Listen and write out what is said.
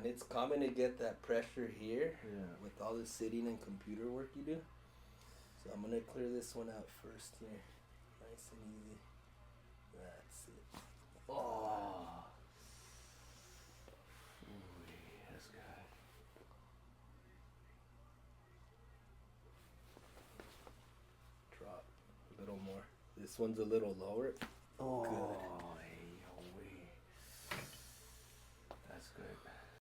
And it's common to get that pressure here Yeah. with all the sitting and computer work you do. So I'm gonna clear this one out first here. Nice and easy. That's it. Oh. Ooh, that's good. Drop a little more. This one's a little lower. Oh.